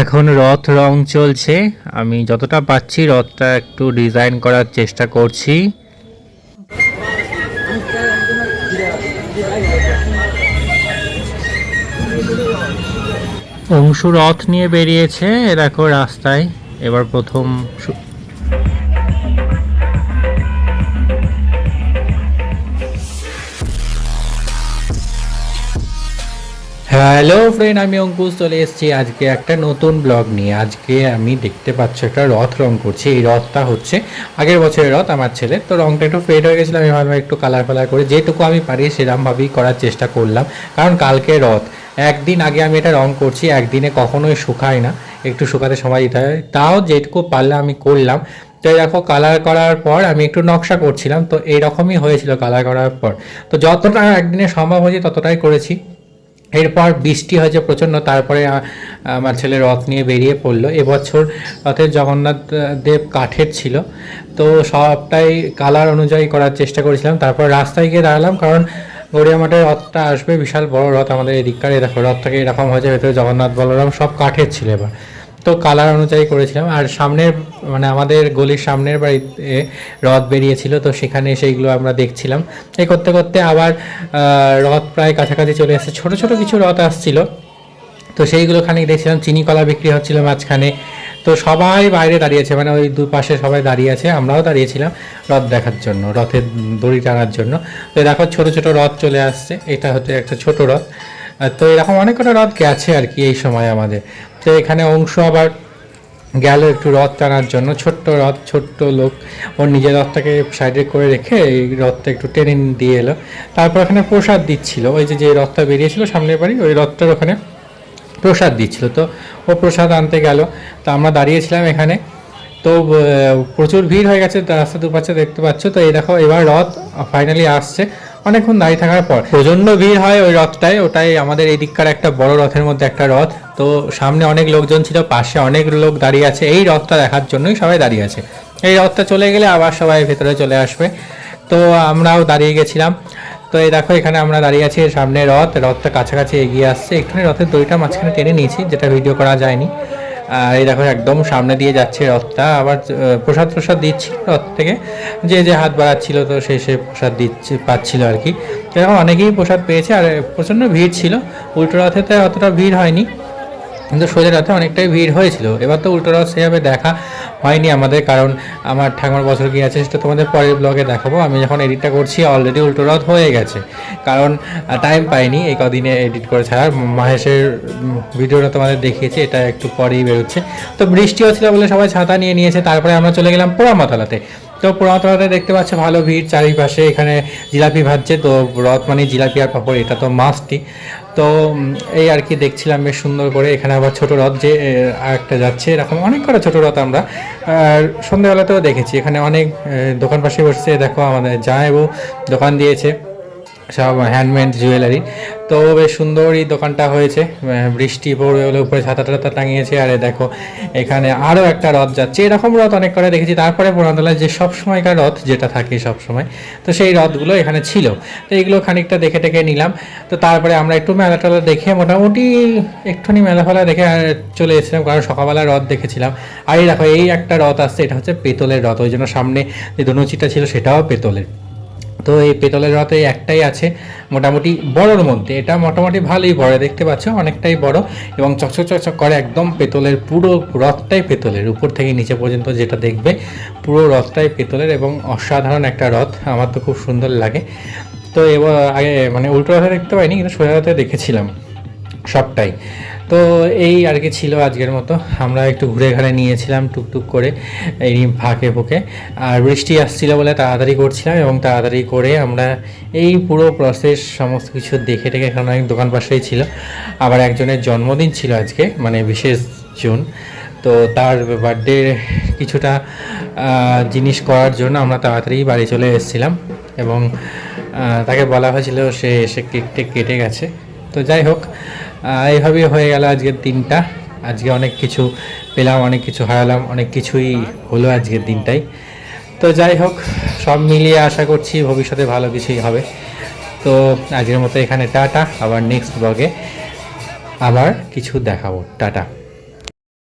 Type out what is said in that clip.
এখন রথ রং চলছে। আমি যতটা পাচ্ছি রথটা একটু ডিজাইন করার চেষ্টা করছি। অংশু রথ নিয়ে বেরিয়েছে, দেখো রাস্তায় এবার প্রথম। হ্যালো ফ্রেন্ড, আমি অঙ্কুশ চলে এসেছি আজকে একটা নতুন ব্লগ নিয়ে। আজকে আমি দেখতে পাচ্ছি একটা রথ রং করছি। এই রথটা হচ্ছে আগের বছরের রথ আমার ছেলে, তো রংটা একটু ফেড হয়ে গেছিলো। আমি ভাবলাম একটু কালার করে যেটুকু আমি পারি সেরকমভাবেই করার চেষ্টা করলাম, কারণ কালকে রথ। একদিন আগে আমি এটা রং করছি, একদিনে কখনোই শুকায় না, একটু শুকাতে সময় দিতে হয়। তাও যেটুকু পারলাম আমি করলাম। তো দেখো কালার করার পর আমি একটু নকশা করছিলাম, তো এইরকমই হয়েছিল কালার করার পর। তো যতটা একদিনে সম্ভব হয়েছে ততটাই করেছি। এরপর বৃষ্টি হয়েছে প্রচণ্ড, তারপরে আমার ছেলে রথ নিয়ে বেরিয়ে পড়লো। এবছর রথের জগন্নাথ দেব কাঠের ছিল, তো সবটাই কালার অনুযায়ী করার চেষ্টা করেছিলাম। তারপর রাস্তায় গিয়ে দাঁড়ালাম, কারণ গড়িয়া মাঠের রথটা আসবে, বিশাল বড় রথ আমাদের এদিককার। দেখো রথটাকে এরকম হয়েছে, ভেতরে জগন্নাথ বলরাম সব কাঠের ছিল। এবার তো কালার অনুযায়ী করেছিলাম। আর সামনের মানে আমাদের গলির সামনের বাড়িতে রথ বেরিয়েছিল, তো সেখানে সেইগুলো আমরা দেখছিলাম। এই করতে করতে আবার রথ প্রায় কাছাকাছি চলে এসেছে। ছোট ছোট কিছু রথ আসছিল, তো সেইগুলো খানিক দেখছিলাম। চিনি কলা বিক্রি হচ্ছিল মাঝখানে, তো সবাই বাইরে দাঁড়িয়েছে, মানে ওই দুপাশে সবাই দাঁড়িয়ে আছে, আমরাও দাঁড়িয়েছিলাম রথ দেখার জন্য, রথের দড়ি টানার জন্য। তো দেখো ছোট ছোট রথ চলে আসছে, এটা হচ্ছে একটা ছোট রথ। তো এরকম অনেক কটা রথ গেছে আর কি এই সময় আমাদের। তো এখানে অংশ আবার গেল একটু রথ টানার জন্য, ছোট্ট রথ, ছোট্ট লোক ওর নিজের রথটাকে সাইডে করে রেখে এই রথটা একটু টেনে দিয়ে এলো। তারপর এখানে প্রসাদ দিচ্ছিল, ওই যে রথটা বেরিয়েছিল সামনের বাড়ি, ওই রথটার ওখানে প্রসাদ দিচ্ছিল। তো ও প্রসাদ আনতে গেল, তো আমরা দাঁড়িয়েছিলাম এখানে। তো প্রচুর ভিড় হয়ে গেছে, রাস্তা দুপাশে দেখতে পাচ্ছ। তো এই দেখো এবার রথ ফাইনালি আসছে। অনেকক্ষণ দাঁড়িয়ে থাকার পর প্রচণ্ড ভিড় হয় ওই রথটায়, ওটাই আমাদের এই দিককার একটা বড় রথের মধ্যে একটা রথ। তো সামনে অনেক লোকজন ছিল, পাশে অনেক লোক দাঁড়িয়ে আছে, এই রথটা দেখার জন্যই সবাই দাঁড়িয়ে আছে। এই রথটা চলে গেলে আবার সবাই ভেতরে চলে আসবে। তো আমরাও দাঁড়িয়ে গেছিলাম। তো এই দেখো এখানে আমরা দাঁড়িয়ে আছি, সামনে রথটা কাছাকাছি এগিয়ে আসছে। একটুখানি রথের দড়িটা মাঝখানে টেনে নিয়েছি, যেটা ভিডিও করা যায়নি। আর এই দেখো একদম সামনে দিয়ে যাচ্ছে রথটা। আবার প্রসাদ দিচ্ছিল রথ থেকে, যে হাত বাড়াচ্ছিল, তো সে প্রসাদ পাচ্ছিল আর কি। এরকম অনেকেই প্রসাদ পেয়েছে, আর প্রচণ্ড ভিড় ছিল। উল্টো রথেতে অতটা ভিড় হয়নি, কিন্তু সোজা রথে অনেকটাই ভিড় হয়েছিল। এবার তো উল্টো রথ সেভাবে দেখা হয়নি আমাদের, কারণ আমার ঠাকুমার বছর কি আছে সেটা তোমাদের পরের ব্লগে দেখাবো। আমি যখন এডিটটা করছি অলরেডি উল্টো রথ হয়ে গেছে, কারণ টাইম পাইনি এই কদিনে এডিট করে ছাড়ার। মাহেশের ভিডিওটা তোমাদের দেখিয়েছি, এটা একটু পরেই বেরোচ্ছে। তো বৃষ্টি হচ্ছিল বলে সবাই ছাতা নিয়ে নিয়েছে। তারপরে আমরা চলে গেলাম পোড়ামাতলাতে। তো পোড়ামাতলাতে দেখতে পাচ্ছ ভালো ভিড় চারিপাশে। এখানে জিলাপি ভাজছে, তো রথ মানে জিলাপি আর পাঁপড়, এটা তো মাস্টই। তো এই আর কি দেখছিলাম বেশ সুন্দর করে। এখানে আবার ছোট রথ যে আরেকটা যাচ্ছে, এরকম অনেক কটা ছোট রথ আমরা সন্ধ্যাবেলাতেও দেখেছি। এখানে অনেক দোকান পাশে বসছে, দেখো আমাদের জামাইবাবু দোকান দিয়েছে সব হ্যান্ডমেড জুয়েলারি। তো বেশ সুন্দর এই দোকানটা হয়েছে। বৃষ্টি পড়বে বলে উপরে ছাতা টাতা টাঙিয়েছে। আর দেখো এখানে আরও একটা রথ যাচ্ছে, এরকম রথ অনেক করে দেখেছি। তারপরে পোড়াতলায় যে সব সময়কার রথ যেটা থাকে সব সময়, তো সেই রথগুলো এখানে ছিল। তো এইগুলো খানিকটা দেখে টেকে নিলাম। তো তারপরে আমরা একটু মেলা টেলা দেখে মোটামুটি একটুখানি মেলা ফেলা দেখে আর চলে এসেছিলাম, কারণ সকালবেলা রথ দেখেছিলাম। আর এই দেখো এই একটা রথ আসছে, এটা হচ্ছে পেতলের রথ, ওই জন্য সামনে যে ধনুচিটা ছিল সেটাও পেতলের। তো এই পেতলের রথ এই একটাই আছে মোটামুটি বড়োর মধ্যে, এটা মোটামুটি ভালোই বড়, দেখতে পাচ্ছ অনেকটাই বড় এবং চকচক করে একদম পেতলের। পুরো রথটাই পেতলের, উপর থেকে নিচে পর্যন্ত যেটা দেখবে পুরো রথটাই পেতলের এবং অসাধারণ একটা রথ। আমার তো খুব সুন্দর লাগে। তো এবার আগে মানে উল্টো রথে দেখতে পাইনি, কিন্তু সোজা রথে দেখেছিলাম সবটাই। তো এই আর কি ছিল আজকের মতো। আমরা একটু ঘুরে ঘাড়ে নিয়েছিলাম টুকটুক করে এই ফাঁকে ফুঁকে, আর বৃষ্টি আসছিল বলে তাড়াতাড়ি করছিলাম, এবং তাড়াতাড়ি করে আমরা এই পুরো প্রসেস সমস্ত কিছু দেখে টেকে, কারণ অনেক দোকান পাশেই ছিল। আবার একজনের জন্মদিন ছিল আজকে, মানে বিশেষ জন, তো তার বার্থডে কিছুটা জিনিস করার জন্য আমরা তাড়াতাড়ি বাড়ি চলে এসেছিলাম, এবং তাকে বলা হয়েছিল, সে এসে কেক কেটে গেছে। তো যাই হোক, এইভাবেই হয়ে গেল আজকের দিনটা। আজকে অনেক কিছু পেলাম, অনেক কিছু হারালাম, অনেক কিছুই হলো আজকের দিনটাই। তো যাই হোক, সব মিলিয়ে আশা করছি ভবিষ্যতে ভালো কিছুই হবে। তো আজকের মতো এখানে টাটা, আবার নেক্সট ব্লগে আবার কিছু দেখাবো। টাটা।